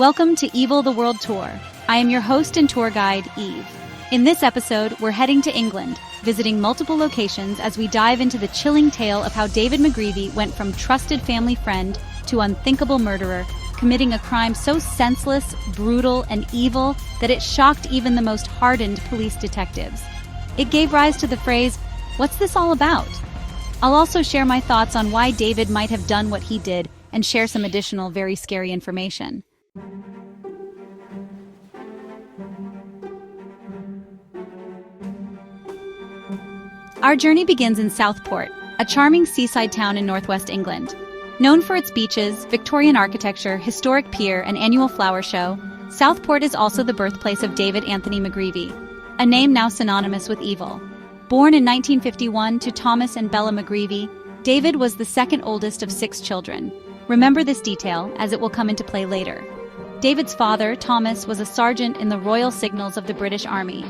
Welcome to Evil the World Tour. I am your host and tour guide, Eve. In this episode, we're heading to England, visiting multiple locations as we dive into the chilling tale of how David McGreavy went from trusted family friend to unthinkable murderer, committing a crime so senseless, brutal, and evil that it shocked even the most hardened police detectives. It gave rise to the phrase, "What's this all about?" I'll also share my thoughts on why David might have done what he did and share some additional very scary information. Our journey begins in Southport, a charming seaside town in northwest England. Known for its beaches, Victorian architecture, historic pier, and annual flower show, Southport is also the birthplace of David Anthony McGreavy, a name now synonymous with evil. Born in 1951 to Thomas and Bella McGreavy, David was the second oldest of 6 children. Remember this detail, as it will come into play later. David's father, Thomas, was a sergeant in the Royal Signals of the British Army.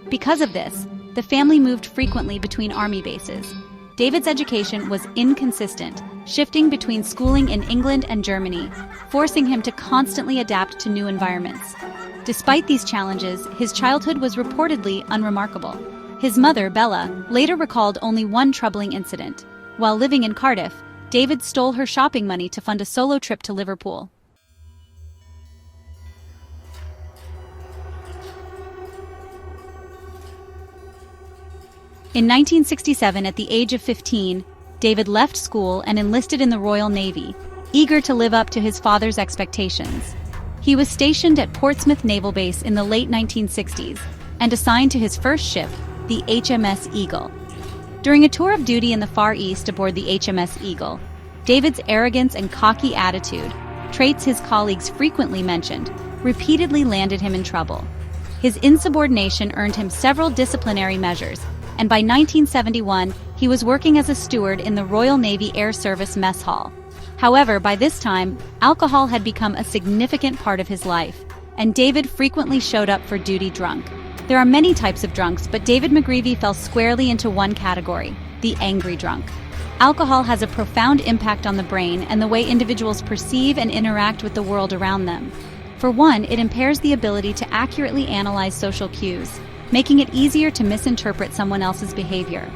Because of this, the family moved frequently between army bases. David's education was inconsistent, shifting between schooling in England and Germany, forcing him to constantly adapt to new environments. Despite these challenges, his childhood was reportedly unremarkable. His mother, Bella, later recalled only one troubling incident. While living in Cardiff, David stole her shopping money to fund a solo trip to Liverpool. In 1967, at the age of 15, David left school and enlisted in the Royal Navy, eager to live up to his father's expectations. He was stationed at Portsmouth Naval Base in the late 1960s and assigned to his first ship, the HMS Eagle. During a tour of duty in the Far East aboard the HMS Eagle, David's arrogance and cocky attitude, traits his colleagues frequently mentioned, repeatedly landed him in trouble. His insubordination earned him several disciplinary measures, and by 1971, he was working as a steward in the Royal Navy Air Service mess hall. However, by this time, alcohol had become a significant part of his life, and David frequently showed up for duty drunk. There are many types of drunks, but David McGreavy fell squarely into one category, the angry drunk. Alcohol has a profound impact on the brain and the way individuals perceive and interact with the world around them. For one, it impairs the ability to accurately analyze social cues, making it easier to misinterpret someone else's behavior.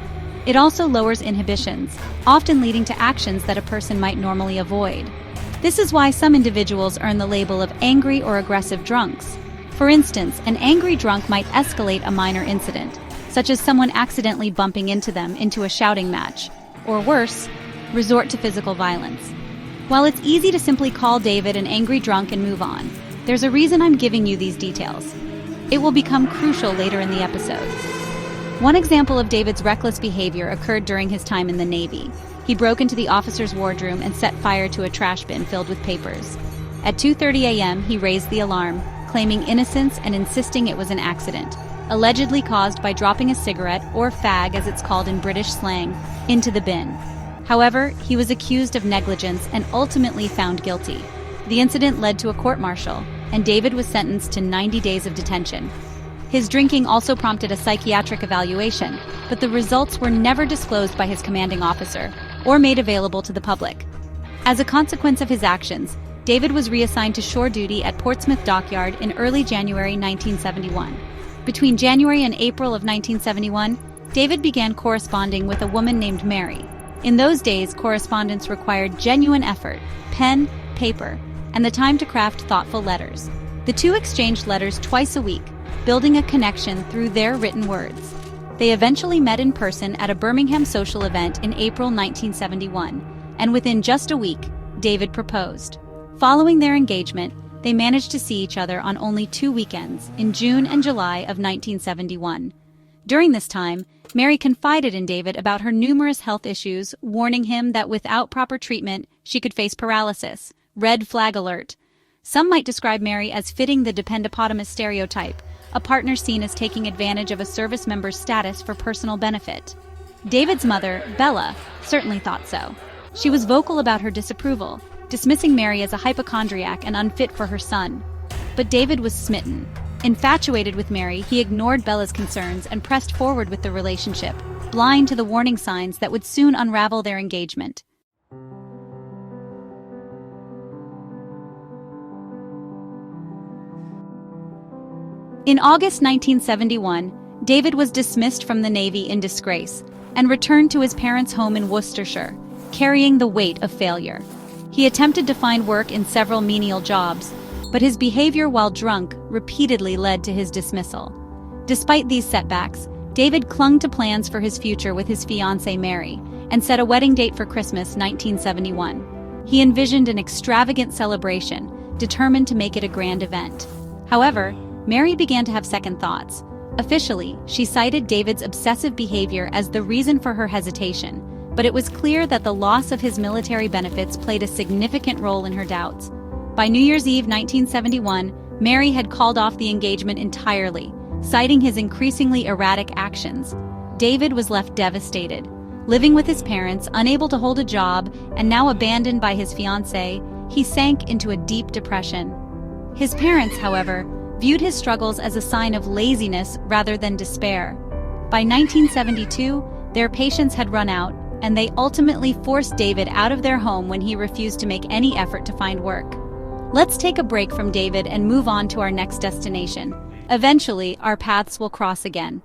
It also lowers inhibitions, often leading to actions that a person might normally avoid. This is why some individuals earn the label of angry or aggressive drunks. For instance, an angry drunk might escalate a minor incident, such as someone accidentally bumping into them into a shouting match, or worse, resort to physical violence. While it's easy to simply call David an angry drunk and move on, there's a reason I'm giving you these details. It will become crucial later in the episode. One example of David's reckless behavior occurred during his time in the Navy. He broke into the officer's wardroom and set fire to a trash bin filled with papers. At 2:30 a.m., he raised the alarm, claiming innocence and insisting it was an accident, allegedly caused by dropping a cigarette, or fag as it's called in British slang, into the bin. However, he was accused of negligence and ultimately found guilty. The incident led to a court-martial, and David was sentenced to 90 days of detention. His drinking also prompted a psychiatric evaluation, but the results were never disclosed by his commanding officer or made available to the public. As a consequence of his actions, David was reassigned to shore duty at Portsmouth Dockyard in early January 1971. Between January and April of 1971, David began corresponding with a woman named Mary. In those days, correspondence required genuine effort, pen, paper, and the time to craft thoughtful letters. The two exchanged letters twice a week, building a connection through their written words. They eventually met in person at a Birmingham social event in April 1971, and within just a week, David proposed. Following their engagement, they managed to see each other on only 2 weekends, in June and July of 1971. During this time, Mary confided in David about her numerous health issues, warning him that without proper treatment, she could face paralysis. Red flag alert. Some might describe Mary as fitting the dependopotamus stereotype, a partner seen as taking advantage of a service member's status for personal benefit. David's mother, Bella, certainly thought so. She was vocal about her disapproval, dismissing Mary as a hypochondriac and unfit for her son. But David was smitten. Infatuated with Mary, he ignored Bella's concerns and pressed forward with the relationship, blind to the warning signs that would soon unravel their engagement. In August 1971, David was dismissed from the Navy in disgrace and returned to his parents' home in Worcestershire, carrying the weight of failure. He attempted to find work in several menial jobs, but his behavior while drunk repeatedly led to his dismissal. Despite these setbacks, David clung to plans for his future with his fiancée Mary and set a wedding date for Christmas 1971. He envisioned an extravagant celebration, determined to make it a grand event. However, Mary began to have second thoughts. Officially, she cited David's obsessive behavior as the reason for her hesitation, but it was clear that the loss of his military benefits played a significant role in her doubts. By New Year's Eve 1971, Mary had called off the engagement entirely, citing his increasingly erratic actions. David was left devastated. Living with his parents, unable to hold a job, and now abandoned by his fiancée, he sank into a deep depression. His parents, however, viewed his struggles as a sign of laziness rather than despair. By 1972, their patience had run out, and they ultimately forced David out of their home when he refused to make any effort to find work. Let's take a break from David and move on to our next destination. Eventually, our paths will cross again.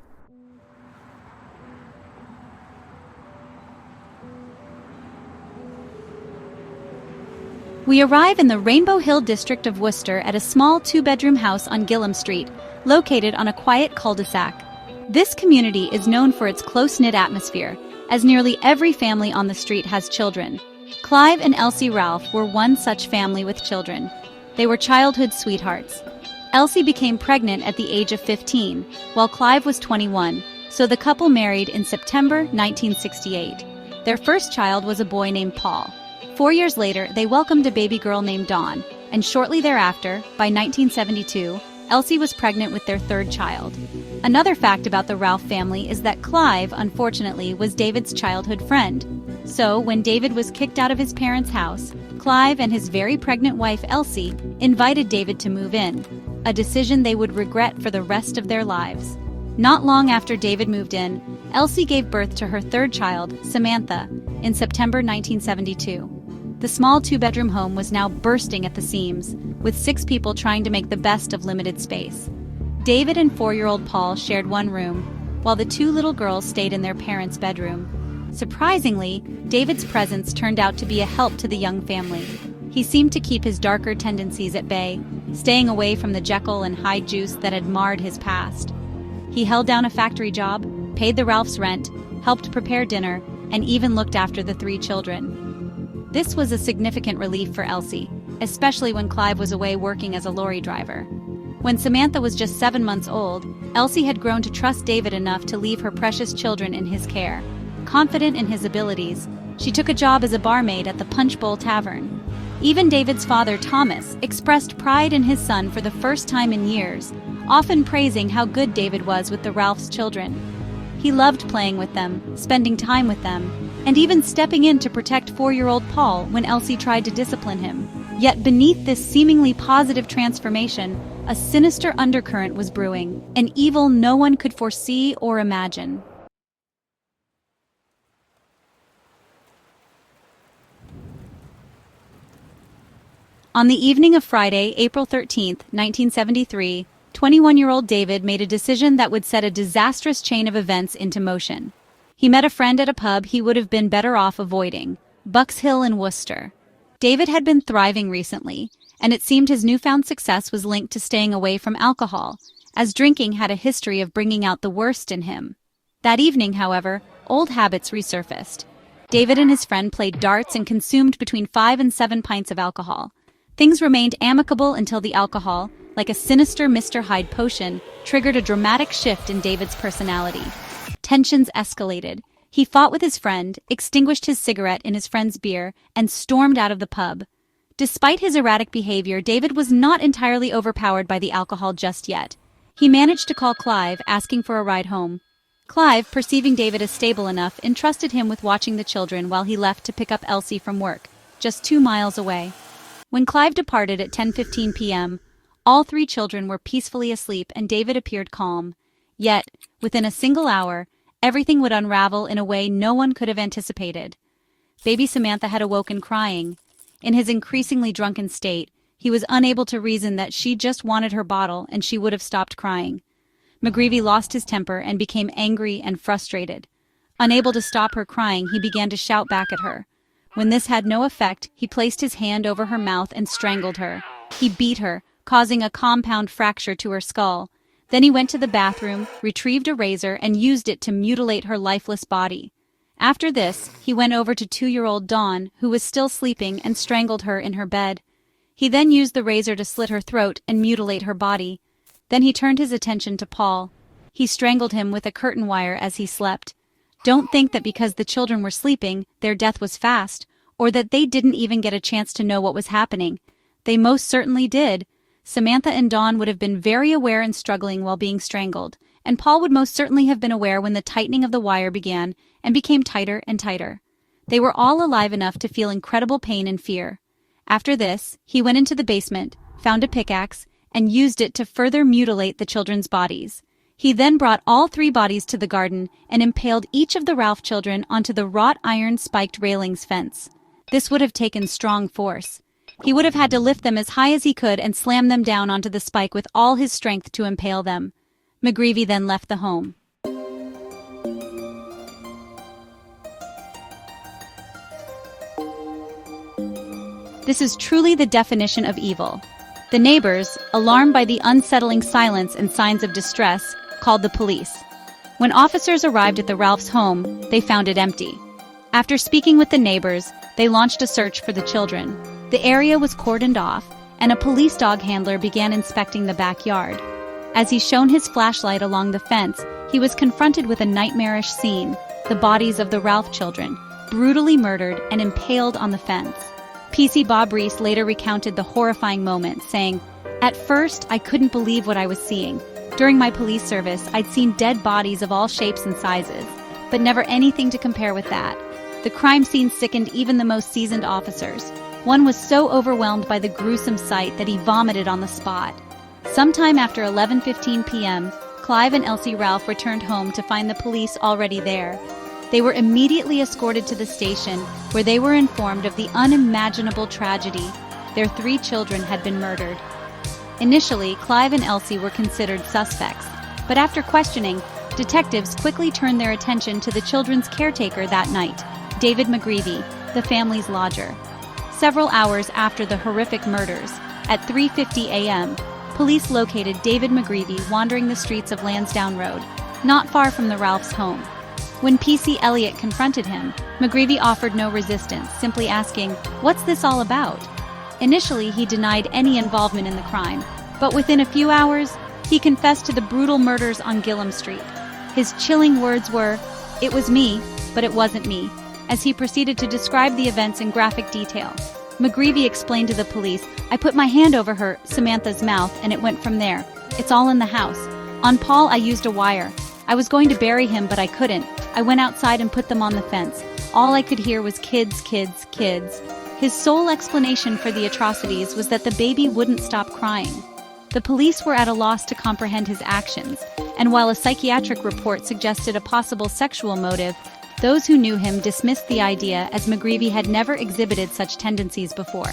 We arrive in the Rainbow Hill district of Worcester at a small two-bedroom house on Gillam Street, located on a quiet cul-de-sac. This community is known for its close-knit atmosphere, as nearly every family on the street has children. Clive and Elsie Ralph were one such family with children. They were childhood sweethearts. Elsie became pregnant at the age of 15, while Clive was 21, so the couple married in September 1968. Their first child was a boy named Paul. 4 years later, they welcomed a baby girl named Dawn, and shortly thereafter, by 1972, Elsie was pregnant with their third child. Another fact about the Ralph family is that Clive, unfortunately, was David's childhood friend. So, when David was kicked out of his parents' house, Clive and his very pregnant wife Elsie invited David to move in, a decision they would regret for the rest of their lives. Not long after David moved in, Elsie gave birth to her third child, Samantha, in September 1972. The small two-bedroom home was now bursting at the seams, with 6 people trying to make the best of limited space. David and 4-year-old Paul shared one room, while the 2 little girls stayed in their parents' bedroom. Surprisingly, David's presence turned out to be a help to the young family. He seemed to keep his darker tendencies at bay, staying away from the Jekyll and Hyde juice that had marred his past. He held down a factory job, paid the Ralphs' rent, helped prepare dinner, and even looked after the 3 children. This was a significant relief for Elsie, especially when Clive was away working as a lorry driver. When Samantha was just 7 months old, Elsie had grown to trust David enough to leave her precious children in his care. Confident in his abilities, she took a job as a barmaid at the Punch Bowl Tavern. Even David's father, Thomas, expressed pride in his son for the first time in years, often praising how good David was with the Ralphs' children. He loved playing with them, spending time with them, and even stepping in to protect 4-year-old Paul when Elsie tried to discipline him. Yet beneath this seemingly positive transformation, a sinister undercurrent was brewing, an evil no one could foresee or imagine. On the evening of Friday, April 13, 1973, 21-year-old David made a decision that would set a disastrous chain of events into motion. He met a friend at a pub he would have been better off avoiding, Bucks Hill in Worcester. David had been thriving recently, and it seemed his newfound success was linked to staying away from alcohol, as drinking had a history of bringing out the worst in him. That evening, however, old habits resurfaced. David and his friend played darts and consumed between 5 and 7 pints of alcohol. Things remained amicable until the alcohol, like a sinister Mr. Hyde potion, triggered a dramatic shift in David's personality. Tensions escalated. He fought with his friend, extinguished his cigarette in his friend's beer, and stormed out of the pub. Despite his erratic behavior, David was not entirely overpowered by the alcohol just yet. He managed to call Clive, asking for a ride home. Clive, perceiving David as stable enough, entrusted him with watching the children while he left to pick up Elsie from work, just 2 miles away. When Clive departed at 10:15 p.m., all 3 children were peacefully asleep and David appeared calm. Yet, within a single hour, everything would unravel in a way no one could have anticipated. Baby Samantha had awoken crying. In his increasingly drunken state, He was unable to reason that she just wanted her bottle and she would have stopped crying. McGreavy lost his temper and became angry and frustrated. Unable to stop her crying, he began to shout back at her. When this had no effect, he placed his hand over her mouth and strangled her. He beat her, causing a compound fracture to her skull. Then he went to the bathroom, retrieved a razor, and used it to mutilate her lifeless body. After this, he went over to 2-year-old Dawn, who was still sleeping, and strangled her in her bed. He then used the razor to slit her throat and mutilate her body. Then he turned his attention to Paul. He strangled him with a curtain wire as he slept. Don't think that because the children were sleeping, their death was fast, or that they didn't even get a chance to know what was happening. They most certainly did. Samantha and Dawn would have been very aware and struggling while being strangled, and Paul would most certainly have been aware when the tightening of the wire began and became tighter and tighter. They were all alive enough to feel incredible pain and fear. After this, he went into the basement, found a pickaxe, and used it to further mutilate the children's bodies. He then brought all 3 bodies to the garden and impaled each of the Ralph children onto the wrought iron spiked railings fence. This would have taken strong force. He would have had to lift them as high as he could and slam them down onto the spike with all his strength to impale them. McGreavy then left the home. This is truly the definition of evil. The neighbors, alarmed by the unsettling silence and signs of distress, called the police. When officers arrived at the Ralphs' home, they found it empty. After speaking with the neighbors, they launched a search for the children. The area was cordoned off, and a police dog handler began inspecting the backyard. As he shone his flashlight along the fence, he was confronted with a nightmarish scene: the bodies of the Ralph children, brutally murdered and impaled on the fence. PC Bob Reese later recounted the horrifying moment, saying, "At first, I couldn't believe what I was seeing. During my police service, I'd seen dead bodies of all shapes and sizes, but never anything to compare with that. The crime scene sickened even the most seasoned officers. One was so overwhelmed by the gruesome sight that he vomited on the spot." Sometime after 11:15 p.m., Clive and Elsie Ralph returned home to find the police already there. They were immediately escorted to the station, where they were informed of the unimaginable tragedy. Their 3 children had been murdered. Initially, Clive and Elsie were considered suspects, but after questioning, detectives quickly turned their attention to the children's caretaker that night, David McGreavy, the family's lodger. Several hours after the horrific murders, at 3:50 a.m., police located David McGreavy wandering the streets of Lansdowne Road, not far from the Ralphs' home. When PC Elliott confronted him, McGreavy offered no resistance, simply asking, "What's this all about?" Initially, he denied any involvement in the crime, but within a few hours, he confessed to the brutal murders on Gillam Street. His chilling words were, "It was me, but it wasn't me," as he proceeded to describe the events in graphic detail. McGreavy explained to the police, "I put my hand over her, Samantha's mouth, and it went from there. It's all in the house. On Paul, I used a wire. I was going to bury him, but I couldn't. I went outside and put them on the fence. All I could hear was kids, kids, kids." His sole explanation for the atrocities was that the baby wouldn't stop crying. The police were at a loss to comprehend his actions, and while a psychiatric report suggested a possible sexual motive, those who knew him dismissed the idea, as McGreavy had never exhibited such tendencies before.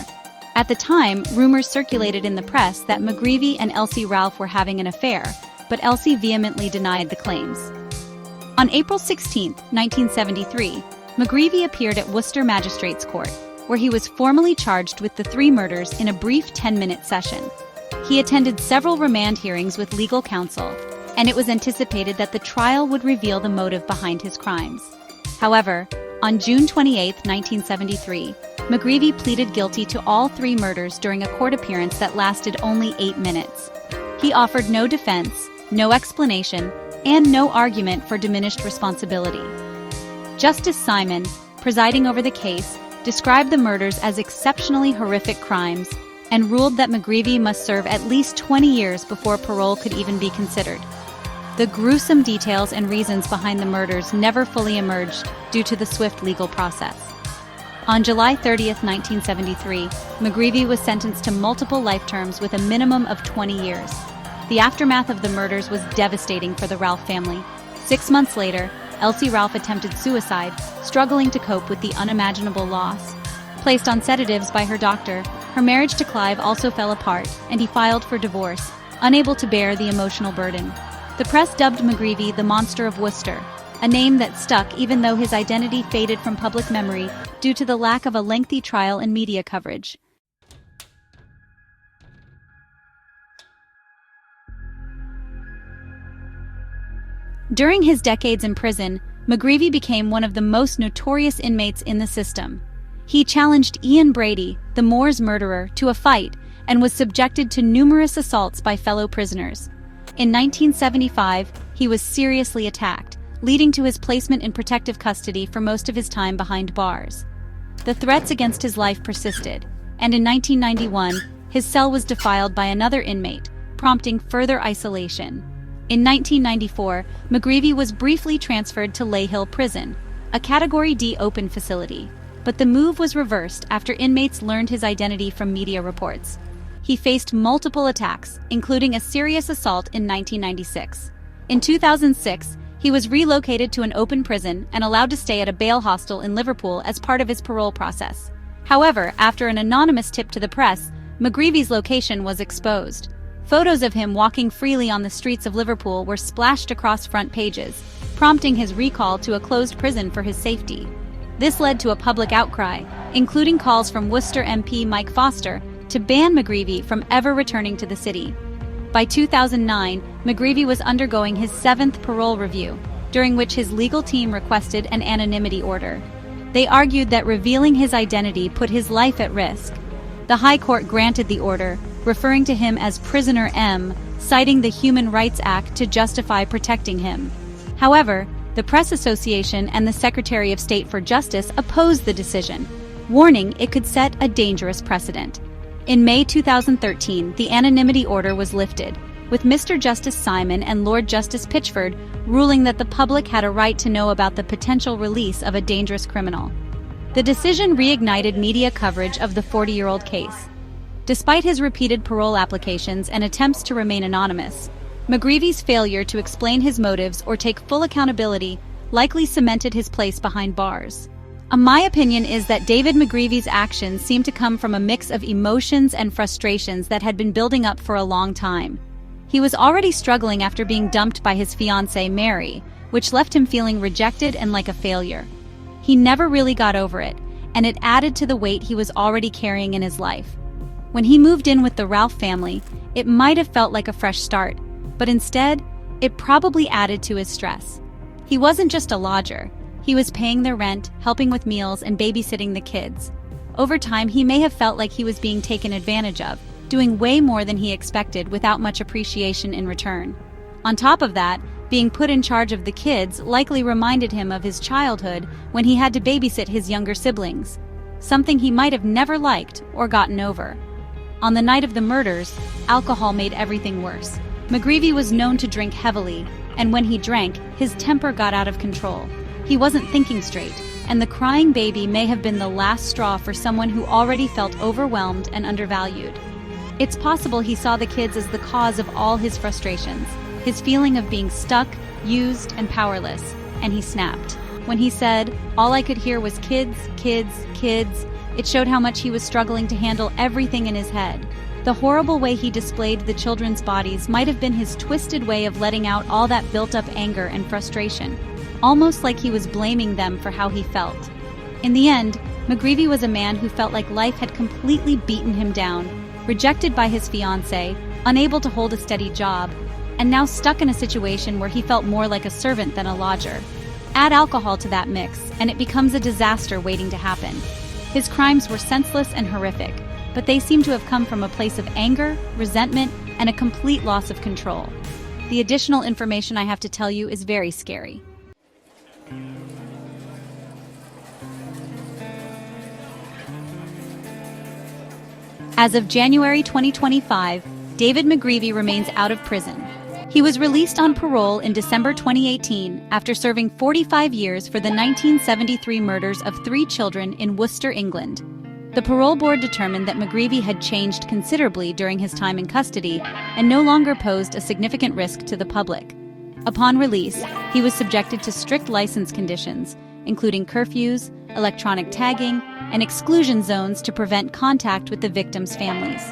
At the time, rumors circulated in the press that McGreavy and Elsie Ralph were having an affair, but Elsie vehemently denied the claims. On April 16, 1973, McGreavy appeared at Worcester Magistrates Court, where he was formally charged with the 3 murders in a brief 10-minute session. He attended several remand hearings with legal counsel, and it was anticipated that the trial would reveal the motive behind his crimes. However, on June 28, 1973, McGreavy pleaded guilty to all 3 murders during a court appearance that lasted only 8 minutes. He offered no defense, no explanation, and no argument for diminished responsibility. Justice Simon, presiding over the case, described the murders as exceptionally horrific crimes and ruled that McGreavy must serve at least 20 years before parole could even be considered. The gruesome details and reasons behind the murders never fully emerged due to the swift legal process. On July 30, 1973, McGreavy was sentenced to multiple life terms with a minimum of 20 years. The aftermath of the murders was devastating for the Ralph family. 6 months later, Elsie Ralph attempted suicide, struggling to cope with the unimaginable loss. Placed on sedatives by her doctor, Her marriage to Clive also fell apart, and he filed for divorce, unable to bear the emotional burden. The press dubbed McGreavy the Monster of Worcester, a name that stuck even though his identity faded from public memory due to the lack of a lengthy trial and media coverage. During his decades in prison, McGreavy became one of the most notorious inmates in the system. He challenged Ian Brady, the Moors murderer, to a fight and was subjected to numerous assaults by fellow prisoners. In 1975, he was seriously attacked, leading to his placement in protective custody for most of his time behind bars. The threats against his life persisted, and in 1991, his cell was defiled by another inmate, prompting further isolation. In 1994, McGreavy was briefly transferred to Lay Hill Prison, a Category D open facility, but the move was reversed after inmates learned his identity from media reports. He faced multiple attacks, including a serious assault in 1996. In 2006, he was relocated to an open prison and allowed to stay at a bail hostel in Liverpool as part of his parole process. However, after an anonymous tip to the press, McGreavy's location was exposed. Photos of him walking freely on the streets of Liverpool were splashed across front pages, prompting his recall to a closed prison for his safety. This led to a public outcry, including calls from Worcester MP Mike Foster to ban McGreavy from ever returning to the city. By 2009, McGreavy was undergoing his 7th parole review, during which his legal team requested an anonymity order. They argued that revealing his identity put his life at risk. The High Court granted the order, referring to him as Prisoner M, citing the Human Rights Act to justify protecting him. However, the Press Association and the Secretary of State for Justice opposed the decision, warning it could set a dangerous precedent. In May 2013, the anonymity order was lifted, with Mr. Justice Simon and Lord Justice Pitchford ruling that the public had a right to know about the potential release of a dangerous criminal. The decision reignited media coverage of the 40-year-old case. Despite his repeated parole applications and attempts to remain anonymous, McGreavy's failure to explain his motives or take full accountability likely cemented his place behind bars. My opinion is that David McGreavy's actions seem to come from a mix of emotions and frustrations that had been building up for a long time. He was already struggling after being dumped by his fiancée, Mary, which left him feeling rejected and like a failure. He never really got over it, and it added to the weight he was already carrying in his life. When he moved in with the Ralph family, it might have felt like a fresh start, but instead, it probably added to his stress. He wasn't just a lodger. He was paying their rent, helping with meals, and babysitting the kids. Over time, he may have felt like he was being taken advantage of, doing way more than he expected without much appreciation in return. On top of that, being put in charge of the kids likely reminded him of his childhood when he had to babysit his younger siblings, something he might have never liked or gotten over. On the night of the murders, alcohol made everything worse. McGreavy was known to drink heavily, and when he drank, his temper got out of control. He wasn't thinking straight, and the crying baby may have been the last straw for someone who already felt overwhelmed and undervalued. It's possible he saw the kids as the cause of all his frustrations, his feeling of being stuck, used, and powerless, and he snapped. When he said, "All I could hear was kids, kids, kids," it showed how much he was struggling to handle everything in his head. The horrible way he displayed the children's bodies might have been his twisted way of letting out all that built-up anger and frustration, almost like he was blaming them for how he felt. In the end, McGreavy was a man who felt like life had completely beaten him down, rejected by his fiancée, unable to hold a steady job, and now stuck in a situation where he felt more like a servant than a lodger. Add alcohol to that mix, and it becomes a disaster waiting to happen. His crimes were senseless and horrific, but they seem to have come from a place of anger, resentment, and a complete loss of control. The additional information I have to tell you is very scary. As of January 2025, David McGreavy remains out of prison. He was released on parole in December 2018 after serving 45 years for the 1973 murders of 3 children in Worcester, England. The parole board determined that McGreavy had changed considerably during his time in custody and no longer posed a significant risk to the public. Upon release, he was subjected to strict license conditions, including curfews, electronic tagging, and exclusion zones to prevent contact with the victims' families.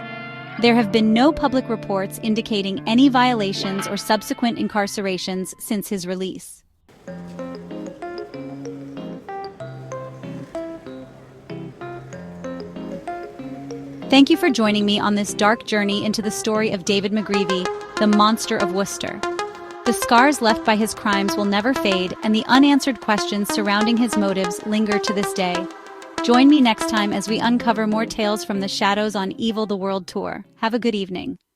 There have been no public reports indicating any violations or subsequent incarcerations since his release. Thank you for joining me on this dark journey into the story of David McGreavy, the monster of Worcester. The scars left by his crimes will never fade, and the unanswered questions surrounding his motives linger to this day. Join me next time as we uncover more tales from the shadows on Evil the World Tour. Have a good evening.